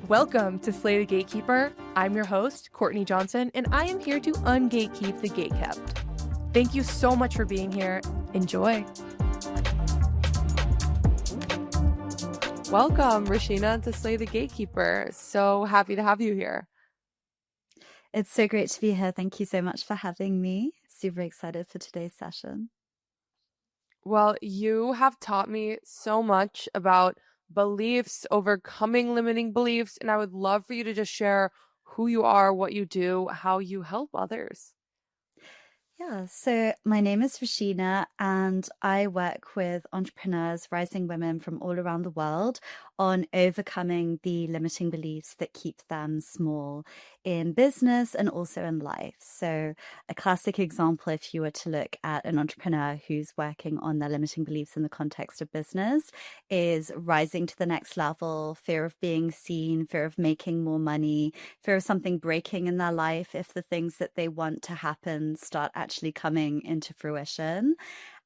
Welcome to Slay the Gatekeeper. I'm your host, Courtney Johnson, and I am here to un-gatekeep the gatekept. Thank you so much for being here. Enjoy. Welcome, Rashina, to Slay the Gatekeeper. So happy to have you here. It's so great to be here. Thank you so much for having me. Super excited for today's session. Well, you have taught me so much about beliefs, overcoming limiting beliefs, and I would love for you to just share who you are, what you do, how you help others. Yeah, so my name is Rashina, and I work with entrepreneurs, rising women from all around the world on overcoming the limiting beliefs that keep them small in business and also in life. So, a classic example, if you were to look at an entrepreneur who's working on their limiting beliefs in the context of business, is rising to the next level, fear of being seen, fear of making more money, fear of something breaking in their life if the things that they want to happen start actually coming into fruition.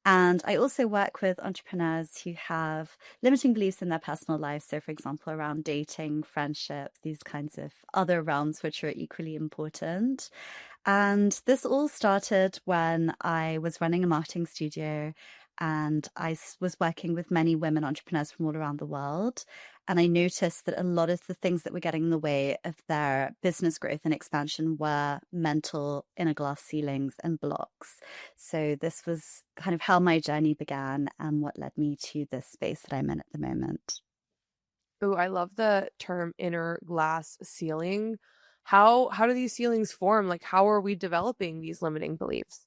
And I also work with entrepreneurs who have limiting beliefs in their personal lives. So, for example, around dating, friendship, these kinds of other realms which are equally important. And this all started when I was running a marketing studio and I was working with many women entrepreneurs from all around the world. And I noticed that a lot of the things that were getting in the way of their business growth and expansion were mental inner glass ceilings and blocks. So this was kind of how my journey began and what led me to this space that I'm in at the moment. Oh, I love the term inner glass ceiling. How do these ceilings form? Like, how are we developing these limiting beliefs?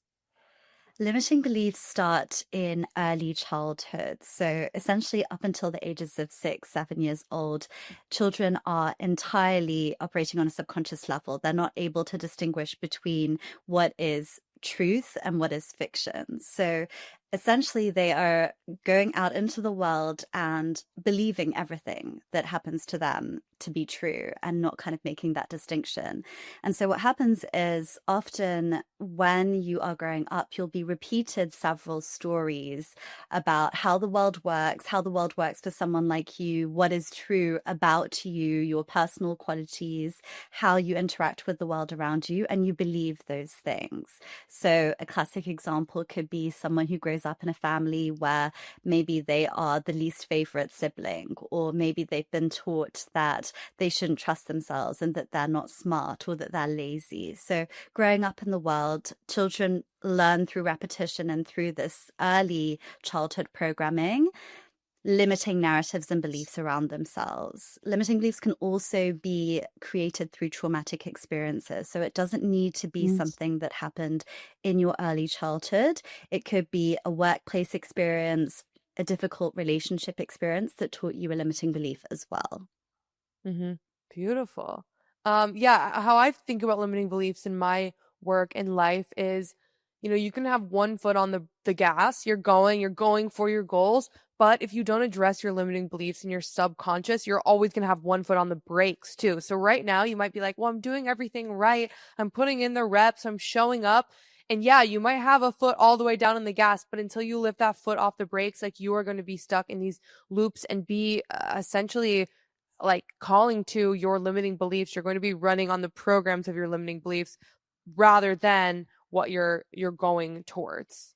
Limiting beliefs start in early childhood. So, essentially, up until the ages of 6, 7 years old, children are entirely operating on a subconscious level. They're not able to distinguish between what is truth and what is fiction. So, essentially, they are going out into the world and believing everything that happens to them to be true and not kind of making that distinction. And so what happens is often when you are growing up, you'll be repeated several stories about how the world works for someone like you, what is true about you, your personal qualities, how you interact with the world around you, and you believe those things. So a classic example could be someone who grows up in a family where maybe they are the least favorite sibling, or maybe they've been taught that they shouldn't trust themselves and that they're not smart or that they're lazy. So growing up in the world, children learn through repetition and through this early childhood programming, limiting narratives and beliefs around themselves. Limiting beliefs can also be created through traumatic experiences. So it doesn't need to be something that happened in your early childhood. It could be a workplace experience, a difficult relationship experience that taught you a limiting belief as well. Mm-hmm. Beautiful. Yeah, how I think about limiting beliefs in my work and life is, you can have one foot on the gas, you're going for your goals, but if you don't address your limiting beliefs in your subconscious, you're always going to have one foot on the brakes too. So right now you might be like, well, I'm doing everything right. I'm putting in the reps, I'm showing up. And yeah, you might have a foot all the way down in the gas, but until you lift that foot off the brakes, like you are going to be stuck in these loops and be essentially like calling to your limiting beliefs. You're going to be running on the programs of your limiting beliefs rather than what you're going towards.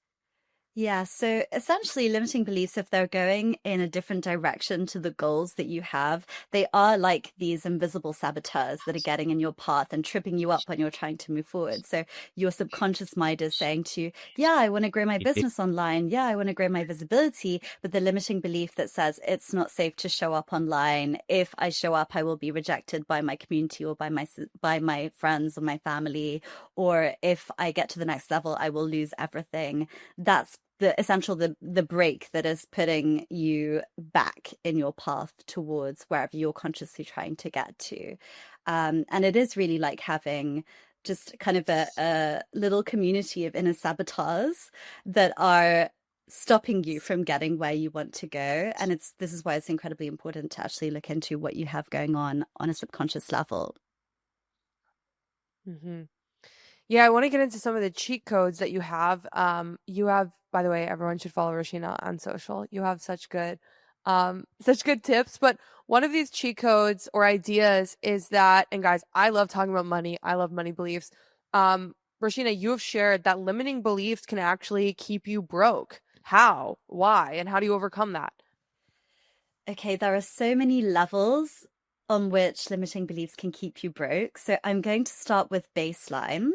Yeah, so essentially, limiting beliefs, if they're going in a different direction to the goals that you have, they are like these invisible saboteurs that are getting in your path and tripping you up when you're trying to move forward. So your subconscious mind is saying to you, yeah, I want to grow my business online. Yeah, I want to grow my visibility. But the limiting belief that says it's not safe to show up online. If I show up, I will be rejected by my community or by my friends or my family. Or if I get to the next level, I will lose everything. That's the break that is putting you back in your path towards wherever you're consciously trying to get to. And it is really like having just kind of a little community of inner saboteurs that are stopping you from getting where you want to go. And this is why it's incredibly important to actually look into what you have going on a subconscious level. Mm-hmm. Yeah, I want to get into some of the cheat codes that you have. You have, by the way, everyone should follow Rashina on social. You have such good Such good tips. But one of these cheat codes or ideas is that, and guys, I love talking about money. I love money beliefs. Um, Rashina, you have shared that limiting beliefs can actually keep you broke. How? Why? And how do you overcome that? Okay, there are so many levels on which limiting beliefs can keep you broke. So I'm going to start with baseline.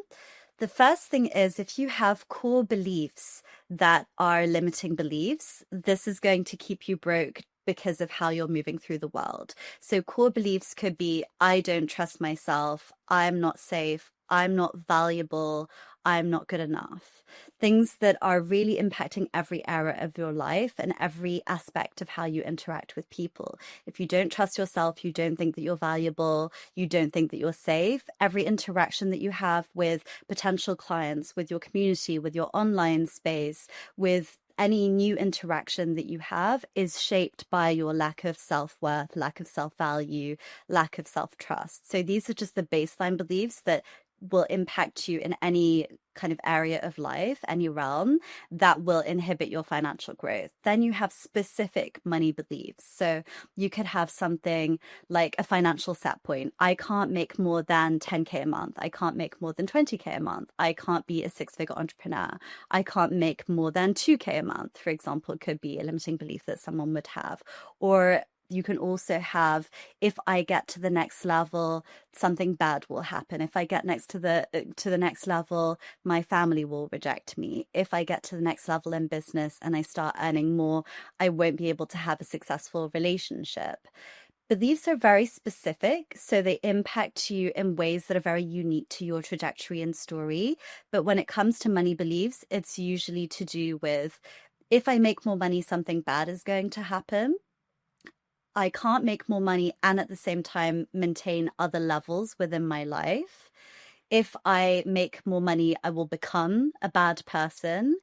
The first thing is if you have core beliefs that are limiting beliefs, this is going to keep you broke because of how you're moving through the world. So core beliefs could be, I don't trust myself, I'm not safe, I'm not valuable, I'm not good enough. Things that are really impacting every area of your life and every aspect of how you interact with people. If you don't trust yourself, you don't think that you're valuable, you don't think that you're safe, every interaction that you have with potential clients, with your community, with your online space, with any new interaction that you have is shaped by your lack of self-worth, lack of self-value, lack of self-trust. So these are just the baseline beliefs that will impact you in any kind of area of life, any realm that will inhibit your financial growth. Then you have specific money beliefs. So you could have something like a financial set point. I can't make more than 10K a month. I can't make more than 20K a month. I can't be a six-figure entrepreneur. I can't make more than 2K a month, for example, could be a limiting belief that someone would have. Or you can also have, if I get to the next level, something bad will happen. If I get next to the next level, my family will reject me. If I get to the next level in business and I start earning more, I won't be able to have a successful relationship. Beliefs are very specific, so they impact you in ways that are very unique to your trajectory and story. But when it comes to money beliefs, it's usually to do with, if I make more money, something bad is going to happen. I can't make more money and at the same time maintain other levels within my life. If I make more money, I will become a bad person.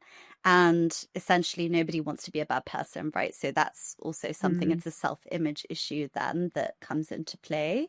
And essentially, nobody wants to be a bad person, right? So that's also something, Mm. it's a self-image issue then that comes into play.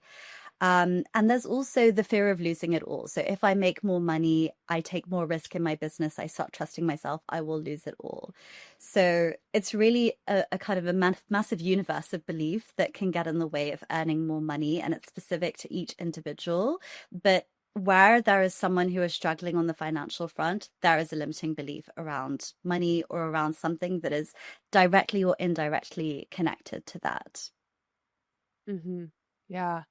And there's also the fear of losing it all. So if I make more money, I take more risk in my business, I start trusting myself, I will lose it all. So it's really a kind of a massive universe of belief that can get in the way of earning more money. And it's specific to each individual. But where there is someone who is struggling on the financial front, there is a limiting belief around money or around something that is directly or indirectly connected to that. Mm-hmm. Yeah.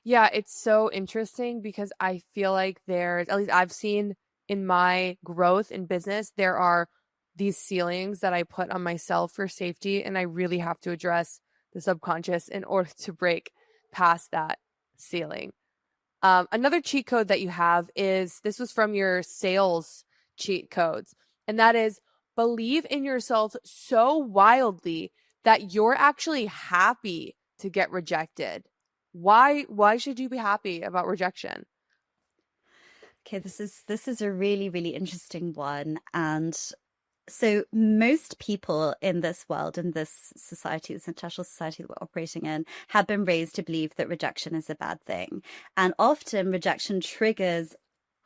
Yeah, it's so interesting because I feel like there's, at least I've seen in my growth in business, there are these ceilings that I put on myself for safety, and I really have to address the subconscious in order to break past that ceiling. Another cheat code that you have is this was from your sales cheat codes, and that is believe in yourself so wildly that you're actually happy to get rejected. Why should you be happy about rejection? Okay, this is a really, really interesting one. And so most people in this world, in this society, this international society that we're operating in, have been raised to believe that rejection is a bad thing. And often rejection triggers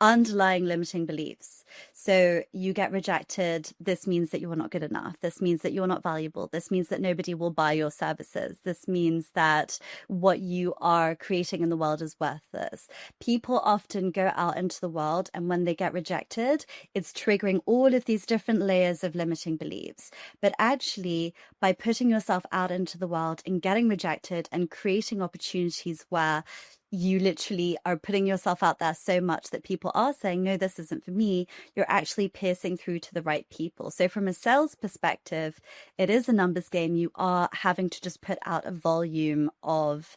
underlying limiting beliefs. So you get rejected. This means that you are not good enough. This means that you're not valuable. This means that nobody will buy your services. This means that what you are creating in the world is worthless. People often go out into the world, and when they get rejected, it's triggering all of these different layers of limiting beliefs. But actually, by putting yourself out into the world and getting rejected and creating opportunities where you literally are putting yourself out there so much that people are saying, no, this isn't for me, you're actually piercing through to the right people. So from a sales perspective, it is a numbers game. You are having to just put out a volume of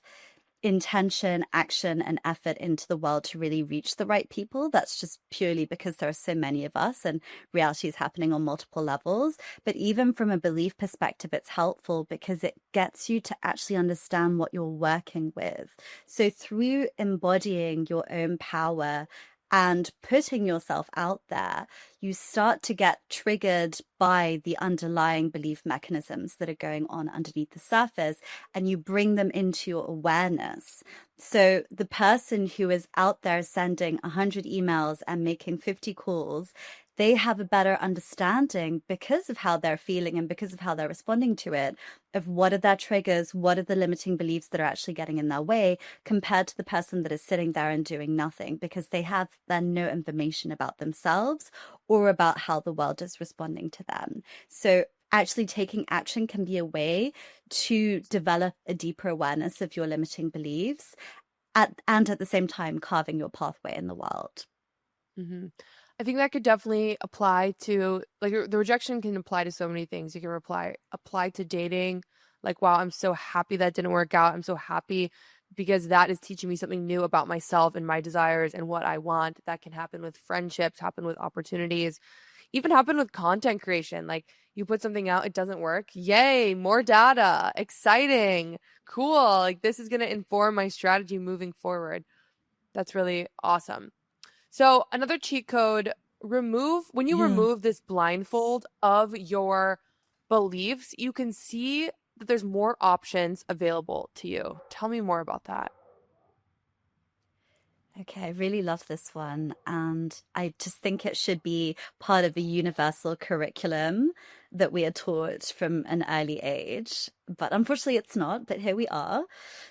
intention, action, and effort into the world to really reach the right people. That's just purely because there are so many of us and reality is happening on multiple levels. But even from a belief perspective, it's helpful because it gets you to actually understand what you're working with. So through embodying your own power and putting yourself out there, you start to get triggered by the underlying belief mechanisms that are going on underneath the surface, and you bring them into your awareness. So the person who is out there sending 100 emails and making 50 calls they have a better understanding because of how they're feeling and because of how they're responding to it, of what are their triggers, what are the limiting beliefs that are actually getting in their way, compared to the person that is sitting there and doing nothing, because they have then no information about themselves or about how the world is responding to them. So actually taking action can be a way to develop a deeper awareness of your limiting beliefs and at the same time carving your pathway in the world. Hmm. I think that could definitely apply to like the rejection can apply to so many things. You can apply to dating, like wow, I'm so happy that didn't work out. I'm so happy because that is teaching me something new about myself and my desires and what I want. That can happen with friendships, happen with opportunities, even happen with content creation. Like you put something out, it doesn't work. Yay, more data. Exciting. Cool. Like this is going to inform my strategy moving forward. That's really awesome. So another cheat code, when you Yeah. remove this blindfold of your beliefs, you can see that there's more options available to you. Tell me more about that. Okay, I really love this one. And I just think it should be part of a universal curriculum that we are taught from an early age. But unfortunately, it's not. But here we are.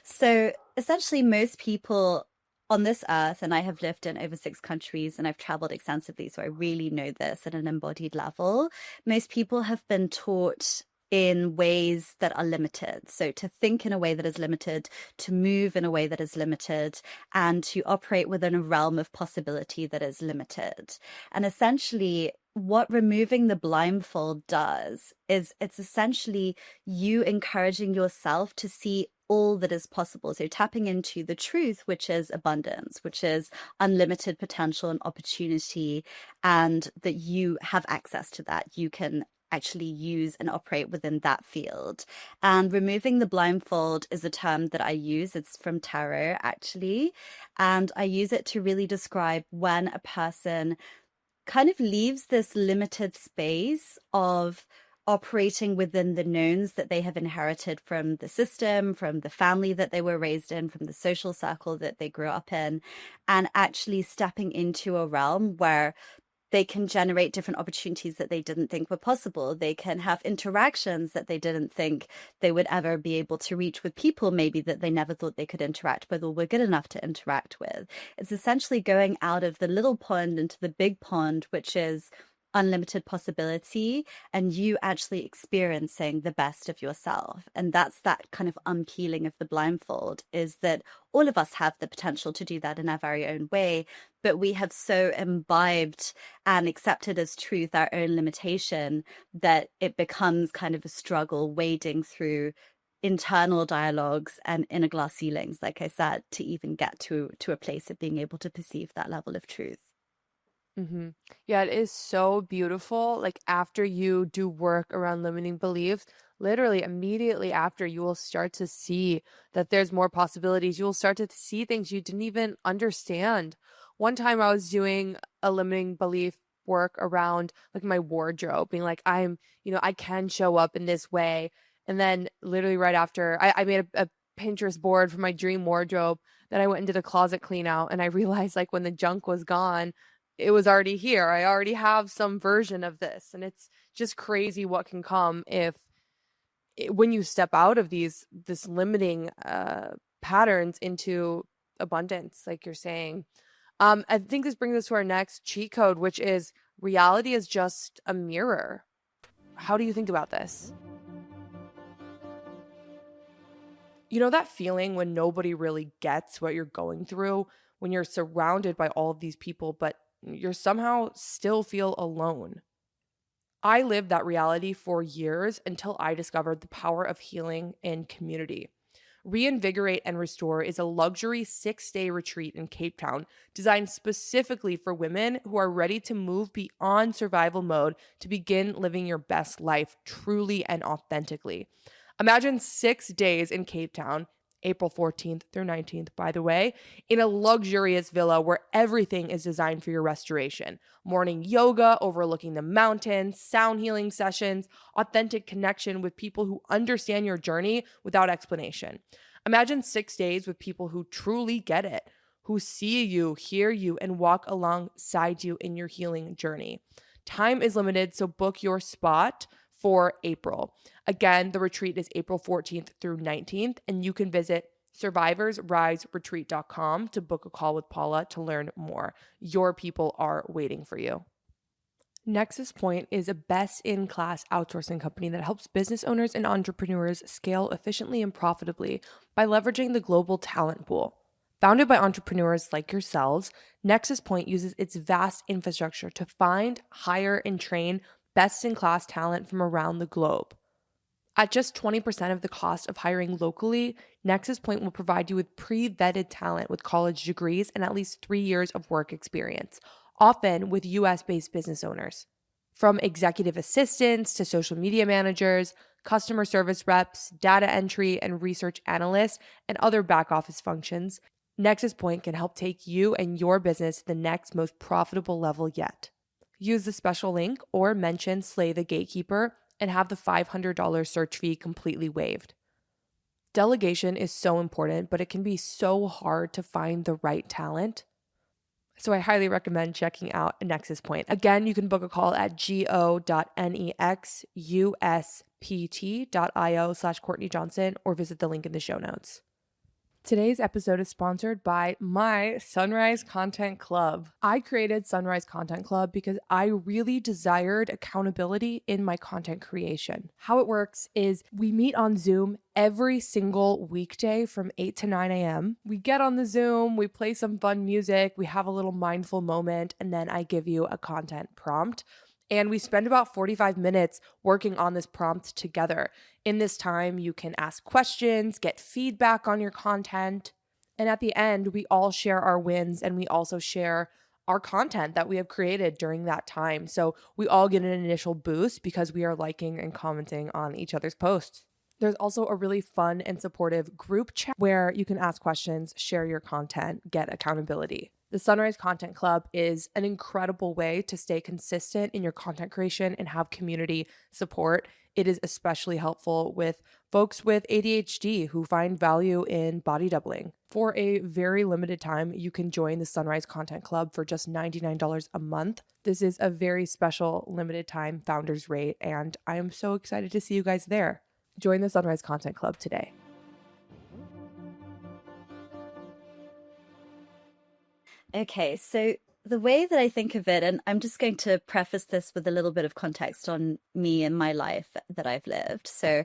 So essentially, most people on this earth, and I have lived in over 6 countries and I've traveled extensively, so I really know this at an embodied level. Most people have been taught in ways that are limited. So to think in a way that is limited, to move in a way that is limited, and to operate within a realm of possibility that is limited. And essentially, what removing the blindfold does is it's essentially you encouraging yourself to see all that is possible. So tapping into the truth, which is abundance, which is unlimited potential and opportunity, and that you have access to that. You can actually use and operate within that field. And removing the blindfold is a term that I use. It's from tarot, actually. And I use it to really describe when a person kind of leaves this limited space of operating within the knowns that they have inherited from the system, from the family that they were raised in, from the social circle that they grew up in, and actually stepping into a realm where they can generate different opportunities that they didn't think were possible. They can have interactions that they didn't think they would ever be able to reach with people, maybe that they never thought they could interact with or were good enough to interact with. It's essentially going out of the little pond into the big pond, which is unlimited possibility, and you actually experiencing the best of yourself. And that's that kind of unpeeling of the blindfold, is that all of us have the potential to do that in our very own way, but we have so imbibed and accepted as truth our own limitation that it becomes kind of a struggle wading through internal dialogues and inner glass ceilings, like I said, to even get to a place of being able to perceive that level of truth. Hmm. Yeah, it is so beautiful. Like after you do work around limiting beliefs, literally immediately after, you will start to see that there's more possibilities. You will start to see things you didn't even understand. One time I was doing a limiting belief work around like my wardrobe, being like, I can show up in this way. And then literally right after, I made a Pinterest board for my dream wardrobe. Then I went and did a closet clean out and I realized like when the junk was gone, it was already here. I already have some version of this. And it's just crazy what can come when you step out of this limiting patterns into abundance, like you're saying. I think this brings us to our next cheat code, which is reality is just a mirror. How do you think about this? You know that feeling when nobody really gets what you're going through, when you're surrounded by all of these people, but you're somehow still feel alone. I lived that reality for years until I discovered the power of healing in community. Reinvigorate and Restore is a luxury 6-day retreat in Cape Town designed specifically for women who are ready to move beyond survival mode to begin living your best life truly and authentically. Imagine 6 days in Cape Town, April 14th through 19th, by the way, in a luxurious villa where everything is designed for your restoration. Morning yoga overlooking the mountains, sound healing sessions, authentic connection with people who understand your journey without explanation. Imagine 6 days with people who truly get it, who see you, hear you, and walk alongside you in your healing journey. Time is limited, so book your spot for April. Again, the retreat is April 14th through 19th, and you can visit survivorsriseretreat.com to book a call with Paula to learn more. Your people are waiting for you. Nexus Point is a best-in-class outsourcing company that helps business owners and entrepreneurs scale efficiently and profitably by leveraging the global talent pool. Founded by entrepreneurs like yourselves, Nexus Point uses its vast infrastructure to find, hire, and train best-in-class talent from around the globe. At just 20% of the cost of hiring locally, Nexus Point will provide you with pre-vetted talent with college degrees and at least 3 years of work experience, often with US-based business owners. From executive assistants to social media managers, customer service reps, data entry and research analysts, and other back office functions, Nexus Point can help take you and your business to the next most profitable level yet. Use the special link or mention Slay the Gatekeeper and have the $500 search fee completely waived. Delegation is so important, but it can be so hard to find the right talent. So I highly recommend checking out Nexus Point. Again, you can book a call at go.nexuspt.io/Courtney Johnson or visit the link in the show notes. Today's episode is sponsored by my Sunrise Content Club. I created Sunrise Content Club because I really desired accountability in my content creation. How it works is we meet on Zoom every single weekday from 8 to 9 a.m. We get on the Zoom, we play some fun music, we have a little mindful moment, and then I give you a content prompt. And we spend about 45 minutes working on this prompt together. In this time, you can ask questions, get feedback on your content. And at the end, we all share our wins and we also share our content that we have created during that time. So we all get an initial boost because we are liking and commenting on each other's posts. There's also a really fun and supportive group chat where you can ask questions, share your content, get accountability. The Sunrise Content Club is an incredible way to stay consistent in your content creation and have community support. It is especially helpful with folks with ADHD who find value in body doubling. For a very limited time, you can join the Sunrise Content Club for just $99 a month. This is a very special limited time founders rate, and I am so excited to see you guys there. Join the Sunrise Content Club today. Okay, so the way that I think of it, and I'm just going to preface this with a little bit of context on me and my life that I've lived. So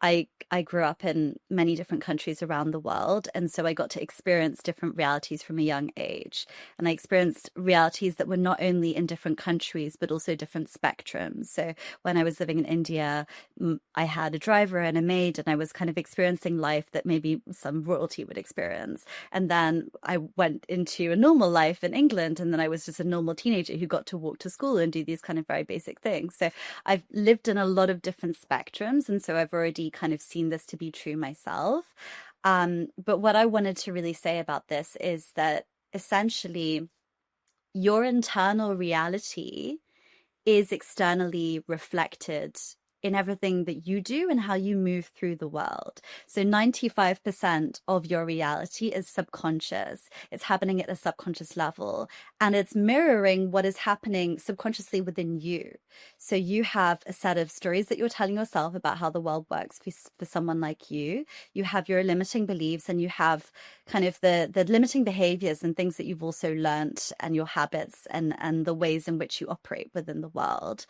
I grew up in many different countries around the world, and so I got to experience different realities from a young age. And I experienced realities that were not only in different countries, but also different spectrums. So when I was living in India, I had a driver and a maid, and I was kind of experiencing life that maybe some royalty would experience. And then I went into a normal life in England, and then I was just a normal teenager who got to walk to school and do these kind of very basic things. So I've lived in a lot of different spectrums, and so I've already kind of seen this to be true myself. But what I wanted to really say about this is that essentially your internal reality is externally reflected in everything that you do and how you move through the world. So 95% of your reality is subconscious. It's happening at a subconscious level, and it's mirroring what is happening subconsciously within you. So you have a set of stories that you're telling yourself about how the world works for someone like you. You have your limiting beliefs, and you have kind of the limiting behaviors and things that you've also learnt, and your habits and the ways in which you operate within the world.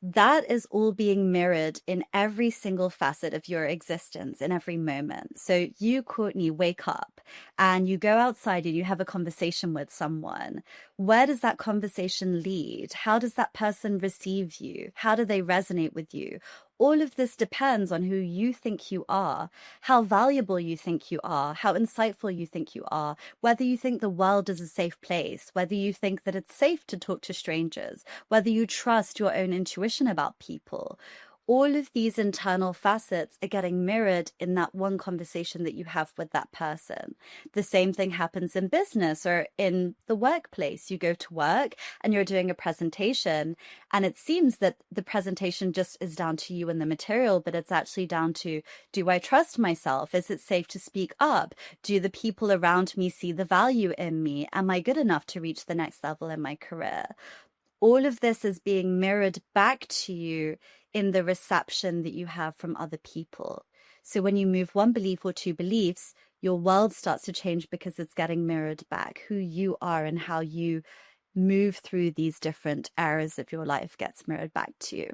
That is all being mirrored in every single facet of your existence, in every moment. So you, Courtney, wake up and you go outside and you have a conversation with someone. Where does that conversation lead? How does that person receive you? How do they resonate with you? All of this depends on who you think you are, how valuable you think you are, how insightful you think you are, whether you think the world is a safe place, whether you think that it's safe to talk to strangers, whether you trust your own intuition about people. All of these internal facets are getting mirrored in that one conversation that you have with that person. The same thing happens in business or in the workplace. You go to work and you're doing a presentation, and it seems that the presentation just is down to you and the material, but it's actually down to, do I trust myself? Is it safe to speak up? Do the people around me see the value in me? Am I good enough to reach the next level in my career? all of this is being mirrored back to you in the reception that you have from other people. So when you move one belief or two beliefs, your world starts to change because it's getting mirrored back. Who you are and how you move through these different eras of your life gets mirrored back to you.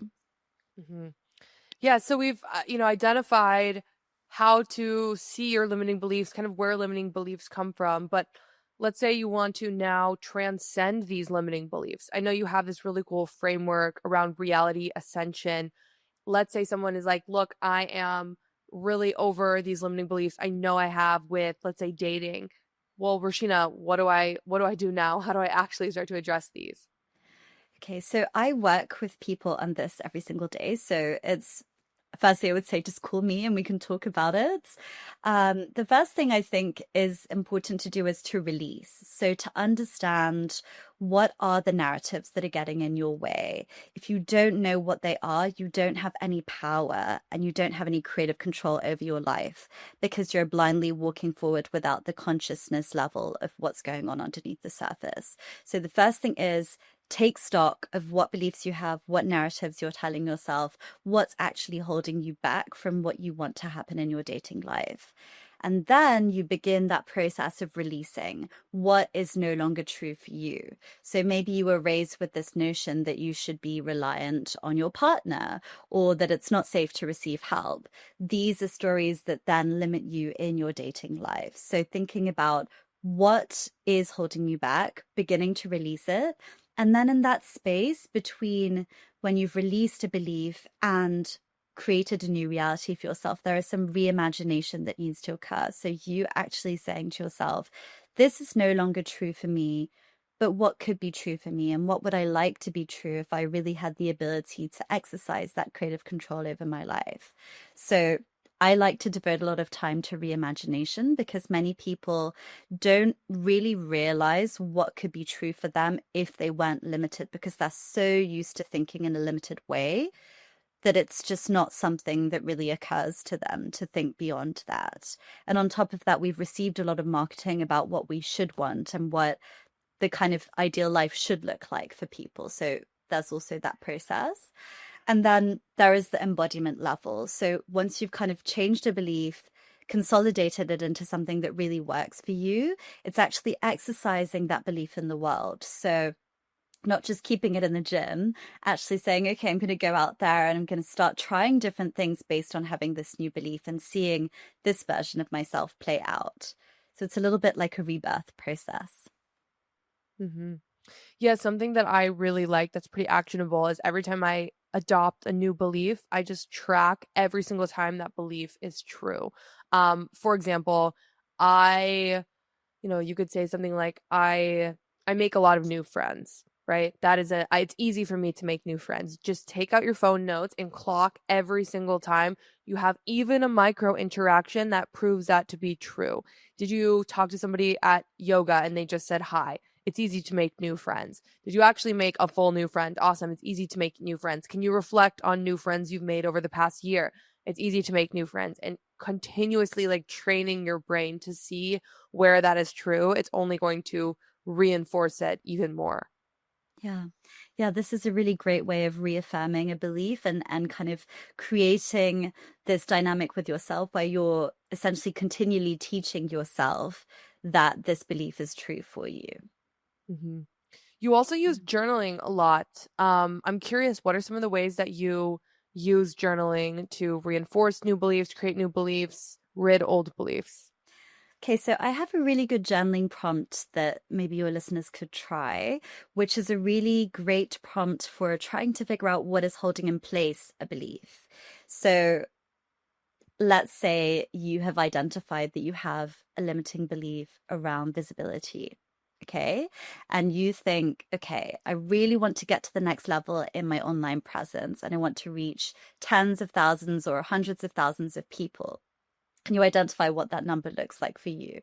Mm-hmm. Yeah, so we've identified how to see your limiting beliefs, kind of where limiting beliefs come from, but let's say you want to now transcend these limiting beliefs. I know you have this really cool framework around reality ascension. Let's say someone is like, "Look, I am really over these limiting beliefs I know I have with, let's say, dating." Well, Rashina, what do I do now? How do I actually start to address these? Okay, so I work with people on this every single day. So it's firstly, I would say just call me and we can talk about it. The first thing I think is important to do is to release. So to understand what are the narratives that are getting in your way. If you don't know what they are, you don't have any power and you don't have any creative control over your life because you're blindly walking forward without the consciousness level of what's going on underneath the surface. So the first thing is take stock of what beliefs you have, what narratives you're telling yourself, what's actually holding you back from what you want to happen in your dating life. And then you begin that process of releasing what is no longer true for you. So maybe you were raised with this notion that you should be reliant on your partner or that it's not safe to receive help. These are stories that then limit you in your dating life. So thinking about what is holding you back, beginning to release it, and then in that space between when you've released a belief and created a new reality for yourself, there is some reimagination that needs to occur. So you actually saying to yourself, this is no longer true for me, but what could be true for me? And what would I like to be true if I really had the ability to exercise that creative control over my life? So I like to devote a lot of time to reimagination because many people don't really realize what could be true for them if they weren't limited because they're so used to thinking in a limited way that it's just not something that really occurs to them to think beyond that. And on top of that, we've received a lot of marketing about what we should want and what the kind of ideal life should look like for people. So there's also that process. And then there is the embodiment level. So once you've kind of changed a belief, consolidated it into something that really works for you, it's actually exercising that belief in the world. So not just keeping it in the gym, actually saying, okay, I'm going to go out there and I'm going to start trying different things based on having this new belief and seeing this version of myself play out. So it's a little bit like a rebirth process. Mm-hmm. Yeah, something that I really like that's pretty actionable is every time I adopt a new belief, I just track every single time that belief is true. For example, I, you could say something like I make a lot of new friends, right? It's easy for me to make new friends. Just take out your phone notes and clock every single time you have even a micro interaction that proves that to be true. Did you talk to somebody at yoga and they just said hi? It's easy to make new friends. Did you actually make a full new friend? Awesome. It's easy to make new friends. Can you reflect on new friends you've made over the past year? It's easy to make new friends and continuously like training your brain to see where that is true. It's only going to reinforce it even more. Yeah. Yeah, this is a really great way of reaffirming a belief and kind of creating this dynamic with yourself where you're essentially continually teaching yourself that this belief is true for you. Mm-hmm. You also use Mm. journaling a lot. I'm curious, what are some of the ways that you use journaling to reinforce new beliefs, create new beliefs, rid old beliefs? Okay, so I have a really good journaling prompt that maybe your listeners could try, which is a really great prompt for trying to figure out what is holding in place a belief. So let's say you have identified that you have a limiting belief around visibility. Okay. And you think, okay, I really want to get to the next level in my online presence and I want to reach tens of thousands or hundreds of thousands of people. And you identify what that number looks like for you.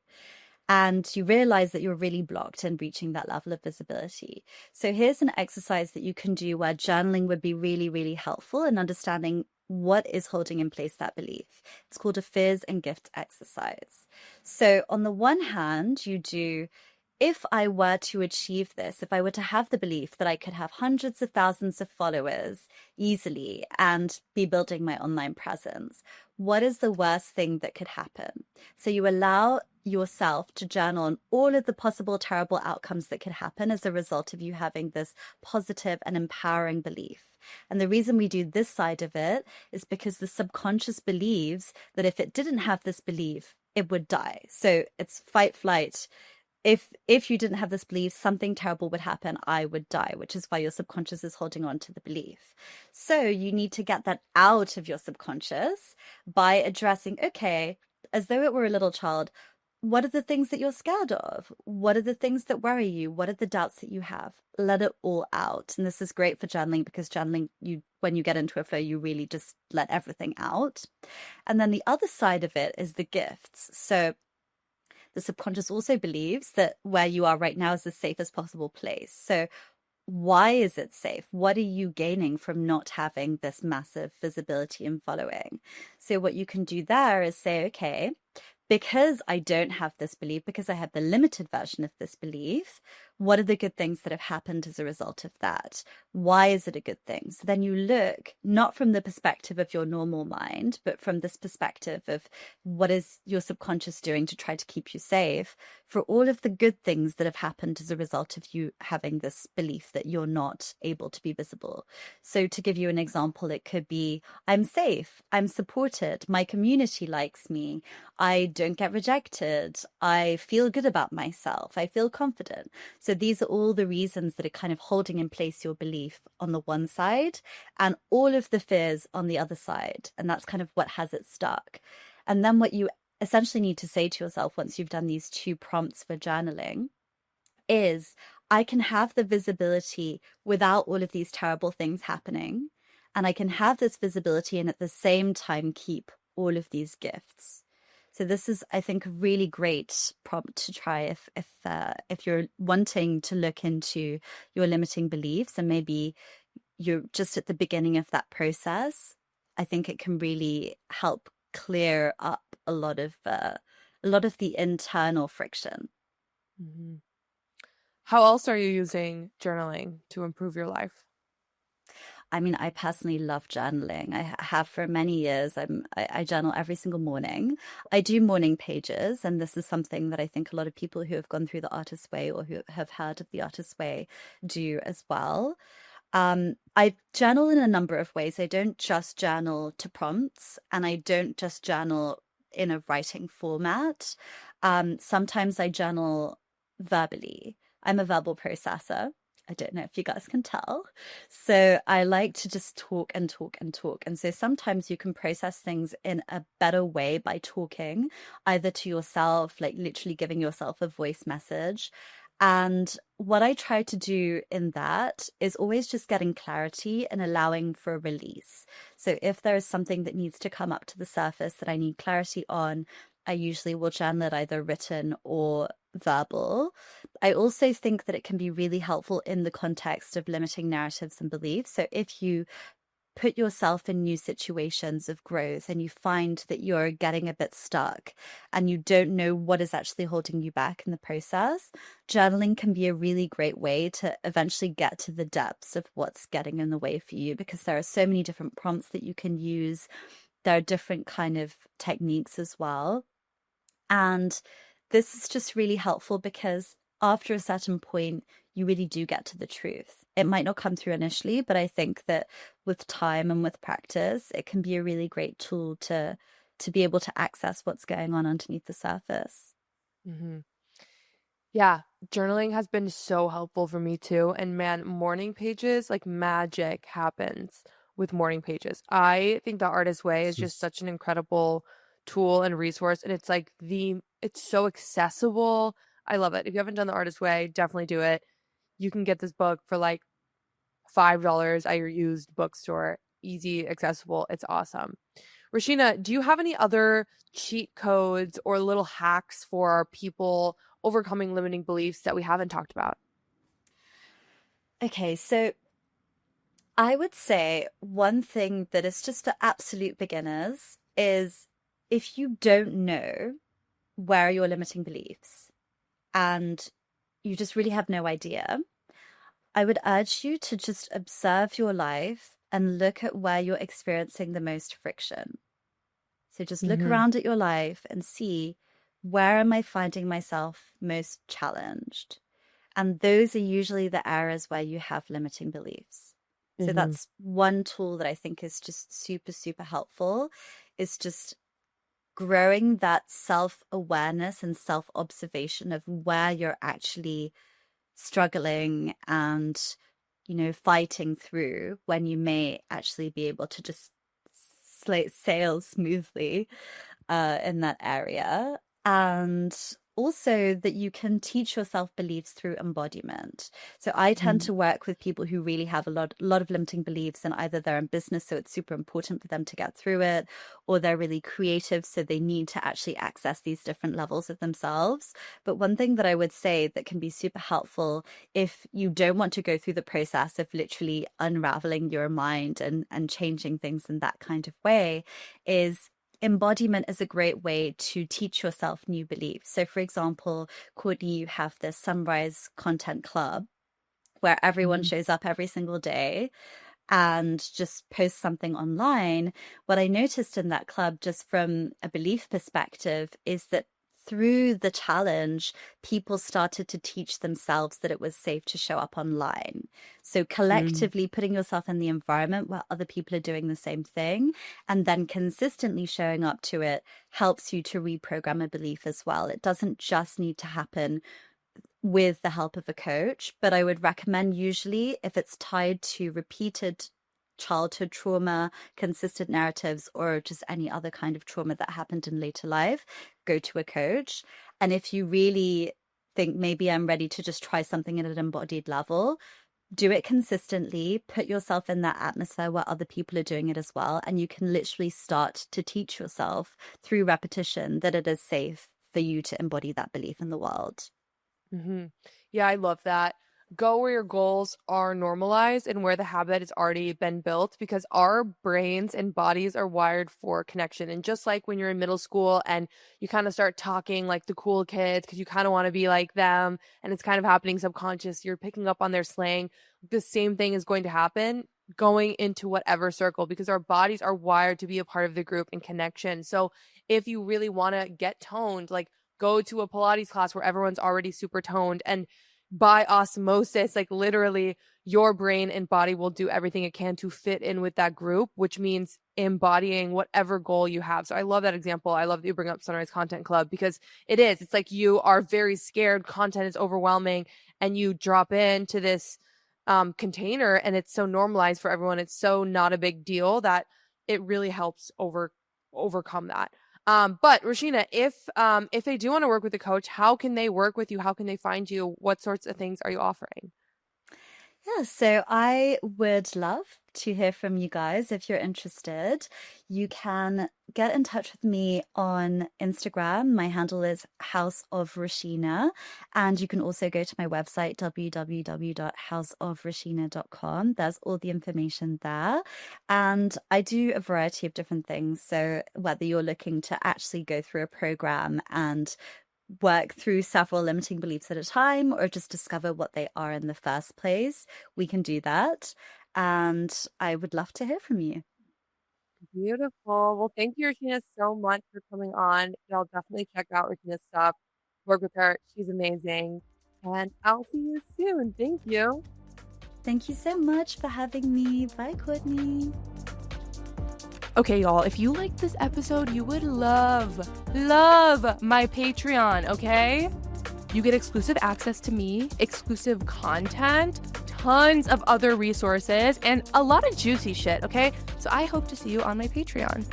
And you realize that you're really blocked in reaching that level of visibility. So here's an exercise that you can do where journaling would be really, really helpful in understanding what is holding in place that belief. It's called a fears and gift exercise. So on the one hand, you do if I were to achieve this, if I were to have the belief that I could have hundreds of thousands of followers easily and be building my online presence, what is the worst thing that could happen? So you allow yourself to journal on all of the possible terrible outcomes that could happen as a result of you having this positive and empowering belief. And the reason we do this side of it is because the subconscious believes that if it didn't have this belief, it would die. So it's fight, flight. If you didn't have this belief, something terrible would happen, I would die, which is why your subconscious is holding on to the belief. So you need to get that out of your subconscious by addressing, okay, as though it were a little child, what are the things that you're scared of? What are the things that worry you? What are the doubts that you have? Let it all out. And this is great for journaling, because journaling, when you get into a flow, you really just let everything out. And then the other side of it is the gifts. So the subconscious also believes that where you are right now is the safest possible place. So why is it safe? What are you gaining from not having this massive visibility and following? So what you can do there is say, okay, because I don't have this belief, because I have the limited version of this belief, what are the good things that have happened as a result of that? Why is it a good thing? So then you look not from the perspective of your normal mind, but from this perspective of what is your subconscious doing to try to keep you safe for all of the good things that have happened as a result of you having this belief that you're not able to be visible. So to give you an example, it could be, I'm safe, I'm supported, my community likes me, I don't get rejected, I feel good about myself, I feel confident. So these are all the reasons that are kind of holding in place your belief on the one side and all of the fears on the other side. And that's kind of what has it stuck. And then what you essentially need to say to yourself once you've done these 2 prompts for journaling is, I can have the visibility without all of these terrible things happening. And I can have this visibility and at the same time keep all of these gifts. So this is, I think, a really great prompt to try if you're wanting to look into your limiting beliefs and maybe you're just at the beginning of that process. I think it can really help clear up a lot of the internal friction. Mm-hmm. How else are you using journaling to improve your life? I mean, I personally love journaling. I have for many years. I journal every single morning. I do morning pages, and this is something that I think a lot of people who have gone through the Artist's Way or who have heard of the Artist's Way do as well. I journal in a number of ways. I don't just journal to prompts, and I don't just journal in a writing format. Sometimes I journal verbally. I'm a verbal processor. I don't know if you guys can tell. So I like to just talk and talk and talk. And so sometimes you can process things in a better way by talking, either to yourself, like literally giving yourself a voice message. And what I try to do in that is always just getting clarity and allowing for a release. So if there is something that needs to come up to the surface that I need clarity on, I usually will journal it either written or verbal. I also think that it can be really helpful in the context of limiting narratives and beliefs. So if you put yourself in new situations of growth and you find that you're getting a bit stuck and you don't know what is actually holding you back in the process, journaling can be a really great way to eventually get to the depths of what's getting in the way for you, because there are so many different prompts that you can use. There are different kind of techniques as well. And this is just really helpful because after a certain point, you really do get to the truth. It might not come through initially, but I think that with time and with practice, it can be a really great tool to be able to access what's going on underneath the surface. Mm-hmm. Yeah, journaling has been so helpful for me too. And man, morning pages, like magic happens with morning pages. I think the Artist Way is just such an incredible tool and resource. And it's like it's so accessible. I love it. If you haven't done the Artist Way, definitely do it. You can get this book for like $5 at your used bookstore. Easy, accessible. It's awesome. Rashina, do you have any other cheat codes or little hacks for people overcoming limiting beliefs that we haven't talked about? Okay, so I would say one thing that is just for absolute beginners is, if you don't know where are your limiting beliefs and you just really have no idea, I would urge you to just observe your life and look at where you're experiencing the most friction. So just look Mm-hmm. around at your life and see, where am I finding myself most challenged? And those are usually the areas where you have limiting beliefs. So Mm-hmm. that's one tool that I think is just super, super helpful, is just growing that self-awareness and self-observation of where you're actually struggling and, fighting through, when you may actually be able to just sail smoothly in that area. And also that you can teach yourself beliefs through embodiment. So I tend Mm-hmm. to work with people who really have a lot of limiting beliefs, and either they're in business, so it's super important for them to get through it, or they're really creative, so they need to actually access these different levels of themselves. But one thing that I would say that can be super helpful, if you don't want to go through the process of literally unraveling your mind and changing things in that kind of way, is embodiment is a great way to teach yourself new beliefs. So, for example, Courtney, you have this Sunrise Content Club where everyone Mm-hmm. shows up every single day and just posts something online. What I noticed in that club, just from a belief perspective, is that through the challenge, people started to teach themselves that it was safe to show up online. So collectively putting yourself in the environment where other people are doing the same thing, and then consistently showing up to it, helps you to reprogram a belief as well. It doesn't just need to happen with the help of a coach, but I would recommend, usually if it's tied to repeated childhood trauma, consistent narratives, or just any other kind of trauma that happened in later life, go to a coach. And if you really think, maybe I'm ready to just try something at an embodied level, do it consistently, put yourself in that atmosphere where other people are doing it as well, and you can literally start to teach yourself through repetition that it is safe for you to embody that belief in the world. Mm-hmm. Yeah, I love that. Go where your goals are normalized and where the habit has already been built, because our brains and bodies are wired for connection. And just like when you're in middle school and you kind of start talking like the cool kids because you kind of want to be like them, and it's kind of happening subconscious, you're picking up on their slang. The same thing is going to happen going into whatever circle, because our bodies are wired to be a part of the group and connection. So if you really want to get toned, like, go to a Pilates class where everyone's already super toned, and by osmosis, like literally your brain and body will do everything it can to fit in with that group, which means embodying whatever goal you have. So I love that example. I love that you bring up Sunrise Content Club, because it's like you are very scared, content is overwhelming, and you drop into this container, and it's so normalized for everyone. It's so not a big deal that it really helps overcome that. But Rashina, if they do want to work with a coach, how can they work with you? How can they find you? What sorts of things are you offering? Yeah, so I would love to hear from you guys. If you're interested, you can get in touch with me on Instagram. My handle is House of Rashina. And you can also go to my website, www.houseofrashina.com. There's all the information there. And I do a variety of different things. So whether you're looking to actually go through a program and work through several limiting beliefs at a time, or just discover what they are in the first place, we can do that. And I would love to hear from you. Beautiful. Well, thank you, Rashina, so much for coming on. I'll definitely check out Rashina's stuff. Work with her. She's amazing. And I'll see you soon. Thank you. Thank you so much for having me. Bye, Courtney. Okay, y'all, if you liked this episode, you would love my Patreon, okay? You get exclusive access to me, exclusive content, tons of other resources, and a lot of juicy shit, okay? So I hope to see you on my Patreon.